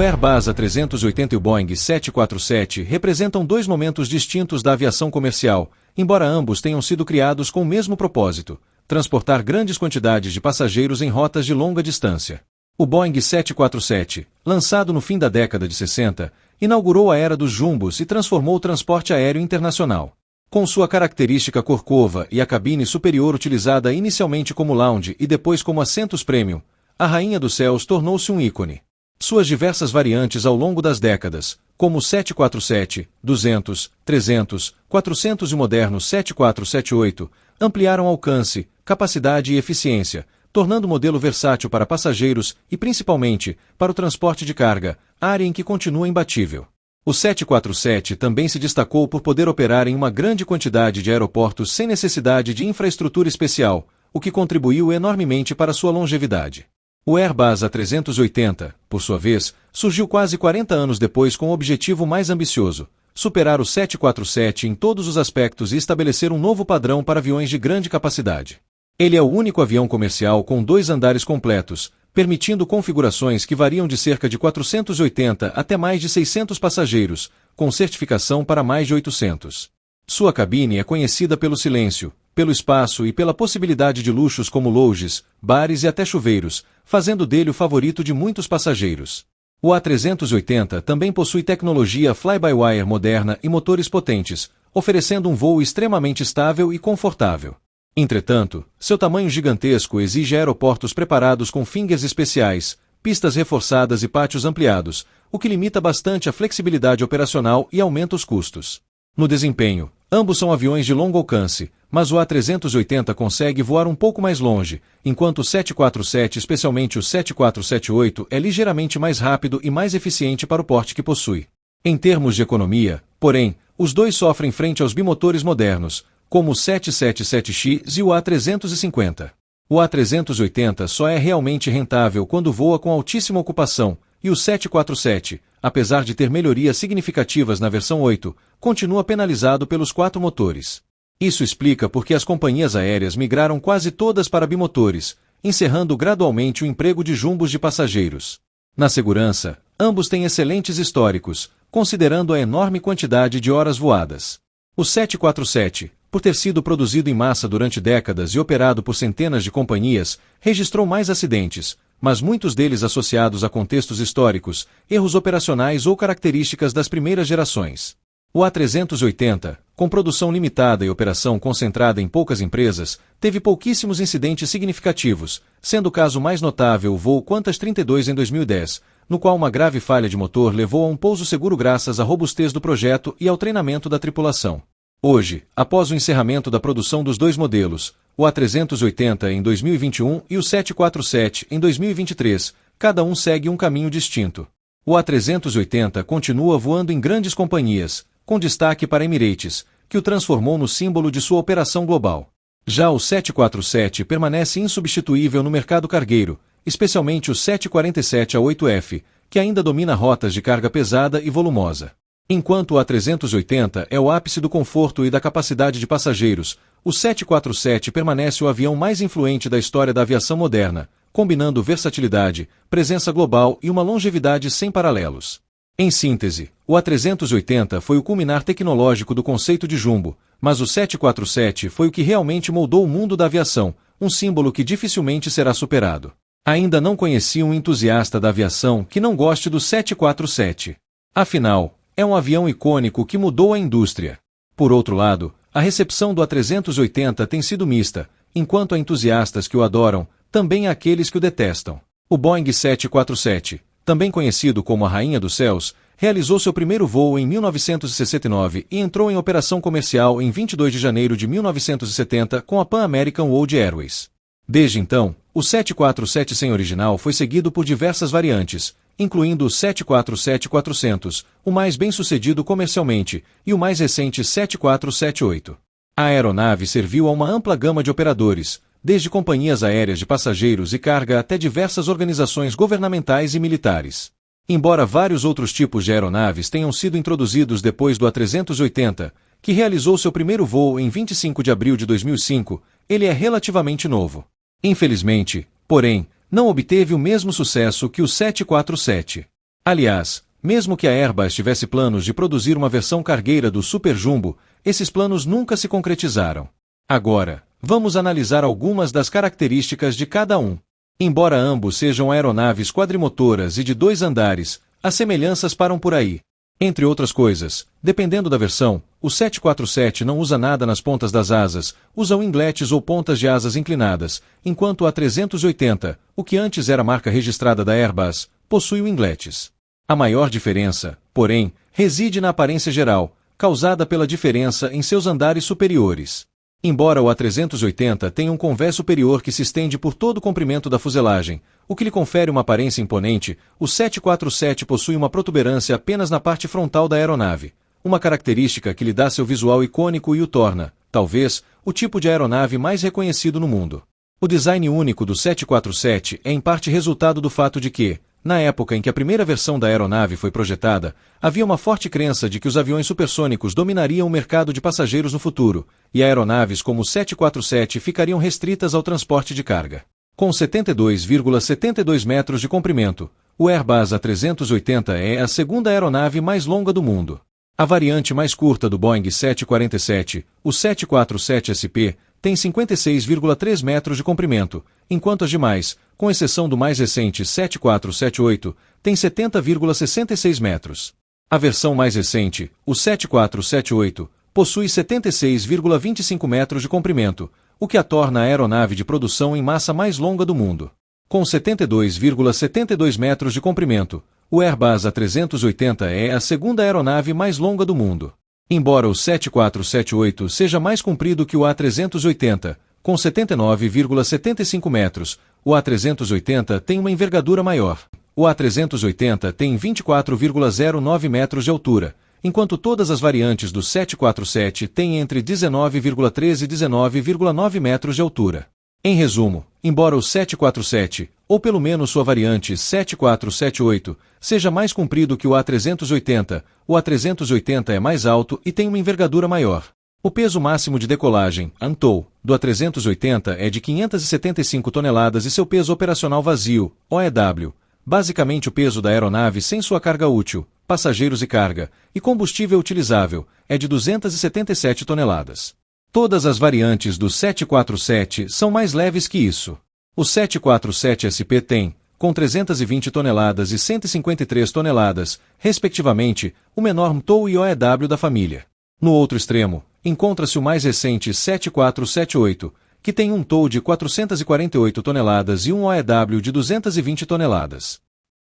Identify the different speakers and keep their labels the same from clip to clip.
Speaker 1: O Airbus A380 e o Boeing 747 representam dois momentos distintos da aviação comercial, embora ambos tenham sido criados com o mesmo propósito: transportar grandes quantidades de passageiros em rotas de longa distância. O Boeing 747, lançado no fim da década de 60, inaugurou a era dos jumbos e transformou o transporte aéreo internacional. Com sua característica corcova e a cabine superior utilizada inicialmente como lounge e depois como assentos premium, a Rainha dos Céus tornou-se um ícone. Suas diversas variantes ao longo das décadas, como o 747, 200, 300, 400 e o moderno 7478, ampliaram alcance, capacidade e eficiência, tornando o modelo versátil para passageiros e, principalmente, para o transporte de carga, área em que continua imbatível. O 747 também se destacou por poder operar em uma grande quantidade de aeroportos sem necessidade de infraestrutura especial, o que contribuiu enormemente para sua longevidade. O Airbus A380, por sua vez, surgiu quase 40 anos depois com o objetivo mais ambicioso: superar o 747 em todos os aspectos e estabelecer um novo padrão para aviões de grande capacidade. Ele é o único avião comercial com 2 andares completos, permitindo configurações que variam de cerca de 480 até mais de 600 passageiros, com certificação para mais de 800. Sua cabine é conhecida pelo silêncio, pelo espaço e pela possibilidade de luxos como lounges, bares e até chuveiros, fazendo dele o favorito de muitos passageiros. O A380 também possui tecnologia fly-by-wire moderna e motores potentes, oferecendo um voo extremamente estável e confortável. Entretanto, seu tamanho gigantesco exige aeroportos preparados com fingers especiais, pistas reforçadas e pátios ampliados, o que limita bastante a flexibilidade operacional e aumenta os custos. No desempenho, ambos são aviões de longo alcance, mas o A380 consegue voar um pouco mais longe, enquanto o 747, especialmente o 7478, é ligeiramente mais rápido e mais eficiente para o porte que possui. Em termos de economia, porém, os dois sofrem frente aos bimotores modernos, como o 777X e o A350. O A380 só é realmente rentável quando voa com altíssima ocupação, e o 747, apesar de ter melhorias significativas na versão 8, continua penalizado pelos 4 motores. Isso explica por que as companhias aéreas migraram quase todas para bimotores, encerrando gradualmente o emprego de jumbos de passageiros. Na segurança, ambos têm excelentes históricos, considerando a enorme quantidade de horas voadas. O 747, por ter sido produzido em massa durante décadas e operado por centenas de companhias, registrou mais acidentes, mas muitos deles associados a contextos históricos, erros operacionais ou características das primeiras gerações. O A380, com produção limitada e operação concentrada em poucas empresas, teve pouquíssimos incidentes significativos, sendo o caso mais notável o voo Qantas 32 em 2010, no qual uma grave falha de motor levou a um pouso seguro graças à robustez do projeto e ao treinamento da tripulação. Hoje, após o encerramento da produção dos dois modelos, o A380 em 2021 e o 747 em 2023, cada um segue um caminho distinto. O A380 continua voando em grandes companhias, com destaque para a Emirates, que o transformou no símbolo de sua operação global. Já o 747 permanece insubstituível no mercado cargueiro, especialmente o 747-8F, que ainda domina rotas de carga pesada e volumosa. Enquanto o A380 é o ápice do conforto e da capacidade de passageiros, o 747 permanece o avião mais influente da história da aviação moderna, combinando versatilidade, presença global e uma longevidade sem paralelos. Em síntese, o A380 foi o culminar tecnológico do conceito de jumbo, mas o 747 foi o que realmente moldou o mundo da aviação, um símbolo que dificilmente será superado. Ainda não conheci um entusiasta da aviação que não goste do 747. Afinal, é um avião icônico que mudou a indústria. Por outro lado, a recepção do A380 tem sido mista, enquanto há entusiastas que o adoram, também há aqueles que o detestam. O Boeing 747, também conhecido como a Rainha dos Céus, realizou seu primeiro voo em 1969 e entrou em operação comercial em 22 de janeiro de 1970 com a Pan American World Airways. Desde então, o 747 sem original foi seguido por diversas variantes, incluindo o 747-400, o mais bem-sucedido comercialmente, e o mais recente 7478. A aeronave serviu a uma ampla gama de operadores, desde companhias aéreas de passageiros e carga até diversas organizações governamentais e militares. Embora vários outros tipos de aeronaves tenham sido introduzidos depois do A380, que realizou seu primeiro voo em 25 de abril de 2005, ele é relativamente novo. Infelizmente, porém, não obteve o mesmo sucesso que o 747. Aliás, mesmo que a Airbus tivesse planos de produzir uma versão cargueira do Super Jumbo, esses planos nunca se concretizaram. Agora, vamos analisar algumas das características de cada um. Embora ambos sejam aeronaves quadrimotoras e de 2 andares, as semelhanças param por aí. Entre outras coisas, dependendo da versão, o 747 não usa nada nas pontas das asas, usa wingletes ou pontas de asas inclinadas, enquanto o A380, o que antes era marca registrada da Airbus, possui wingletes. A maior diferença, porém, reside na aparência geral, causada pela diferença em seus andares superiores. Embora o A380 tenha um convés superior que se estende por todo o comprimento da fuselagem, o que lhe confere uma aparência imponente, o 747 possui uma protuberância apenas na parte frontal da aeronave, uma característica que lhe dá seu visual icônico e o torna, talvez, o tipo de aeronave mais reconhecido no mundo. O design único do 747 é em parte resultado do fato de que, na época em que a primeira versão da aeronave foi projetada, havia uma forte crença de que os aviões supersônicos dominariam o mercado de passageiros no futuro, e aeronaves como o 747 ficariam restritas ao transporte de carga. Com 72,72 metros de comprimento, o Airbus A380 é a segunda aeronave mais longa do mundo. A variante mais curta do Boeing 747, o 747SP, tem 56,3 metros de comprimento, enquanto as demais, com exceção do mais recente 7478, têm 70,66 metros. A versão mais recente, o 7478, possui 76,25 metros de comprimento, o que a torna a aeronave de produção em massa mais longa do mundo. Com 72,72 metros de comprimento, o Airbus A380 é a segunda aeronave mais longa do mundo. Embora o 7478 seja mais comprido que o A380, com 79,75 metros, o A380 tem uma envergadura maior. O A380 tem 24,09 metros de altura, enquanto todas as variantes do 747 têm entre 19,13 e 19,9 metros de altura. Em resumo, embora o 747, ou pelo menos sua variante 7478, seja mais comprido que o A380, o A380 é mais alto e tem uma envergadura maior. O peso máximo de decolagem, ANTOW, do A380 é de 575 toneladas e seu peso operacional vazio, OEW, basicamente o peso da aeronave sem sua carga útil, passageiros e carga, e combustível utilizável, é de 277 toneladas. Todas as variantes do 747 são mais leves que isso. O 747SP tem, com 320 toneladas e 153 toneladas, respectivamente, o menor TOW e OEW da família. No outro extremo, encontra-se o mais recente 7478, que tem um TOW de 448 toneladas e um OEW de 220 toneladas.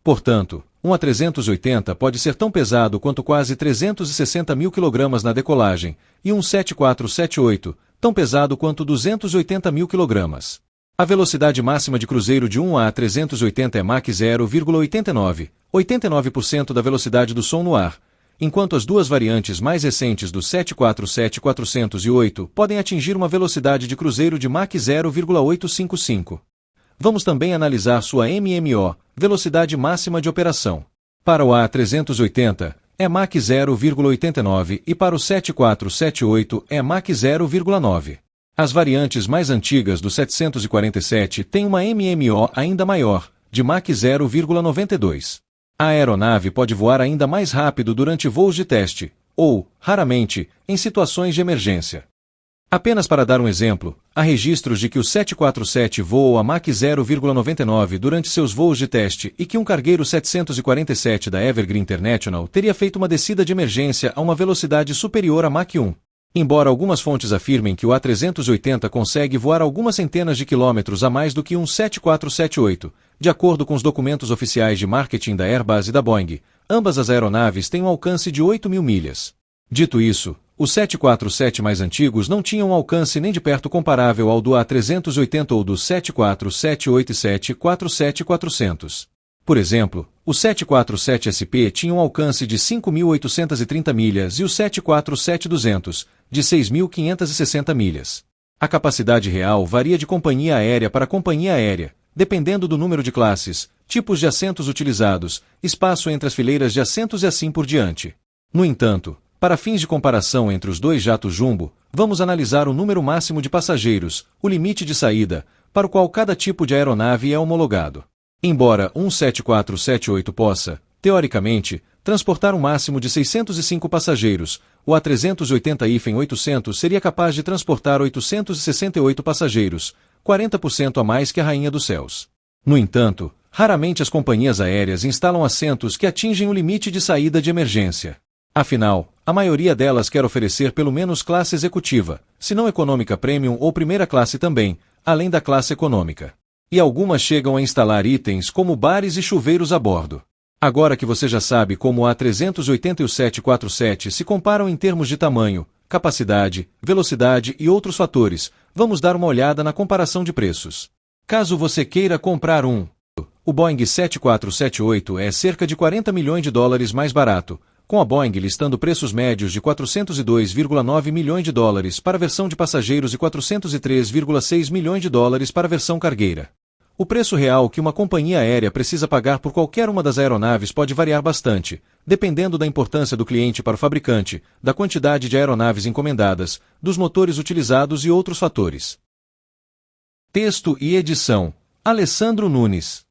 Speaker 1: Portanto, um A380 pode ser tão pesado quanto quase 360 mil kg na decolagem, e um 7478, tão pesado quanto 280 mil kg. A velocidade máxima de cruzeiro de um A380 é Mach 0,89, 89% da velocidade do som no ar, enquanto as duas variantes mais recentes do 747-408 podem atingir uma velocidade de cruzeiro de Mach 0,855. Vamos também analisar sua MMO, velocidade máxima de operação. Para o A380, é Mach 0,89 e para o 7478 é Mach 0,9. As variantes mais antigas do 747 têm uma MMO ainda maior, de Mach 0,92. A aeronave pode voar ainda mais rápido durante voos de teste, ou, raramente, em situações de emergência. Apenas para dar um exemplo, há registros de que o 747 voou a Mach 0,99 durante seus voos de teste e que um cargueiro 747 da Evergreen International teria feito uma descida de emergência a uma velocidade superior a Mach 1. Embora algumas fontes afirmem que o A380 consegue voar algumas centenas de quilômetros a mais do que um 7478, de acordo com os documentos oficiais de marketing da Airbus e da Boeing, ambas as aeronaves têm um alcance de 8.000 milhas. Dito isso, os 747 mais antigos não tinham um alcance nem de perto comparável ao do A380 ou do 747-87-47400. Por exemplo, o 747SP tinha um alcance de 5.830 milhas e o 747-200, de 6.560 milhas. A capacidade real varia de companhia aérea para companhia aérea, dependendo do número de classes, tipos de assentos utilizados, espaço entre as fileiras de assentos e assim por diante. No entanto, para fins de comparação entre os dois jatos jumbo, vamos analisar o número máximo de passageiros, o limite de saída, para o qual cada tipo de aeronave é homologado. Embora um 7478 possa, Teoricamente, transportar um máximo de 605 passageiros, o A380-800 seria capaz de transportar 868 passageiros, 40% a mais que a Rainha dos Céus. No entanto, raramente as companhias aéreas instalam assentos que atingem o limite de saída de emergência. Afinal, a maioria delas quer oferecer pelo menos classe executiva, se não econômica premium ou primeira classe também, além da classe econômica. E algumas chegam a instalar itens como bares e chuveiros a bordo. Agora que você já sabe como o A380 e o 747 se comparam em termos de tamanho, capacidade, velocidade e outros fatores, vamos dar uma olhada na comparação de preços. Caso você queira comprar o Boeing 7478 é cerca de $40 milhões mais barato, com a Boeing listando preços médios de $402,9 milhões para a versão de passageiros e $403,6 milhões para a versão cargueira. O preço real que uma companhia aérea precisa pagar por qualquer uma das aeronaves pode variar bastante, dependendo da importância do cliente para o fabricante, da quantidade de aeronaves encomendadas, dos motores utilizados e outros fatores. Texto e edição: Alessandro Nunes.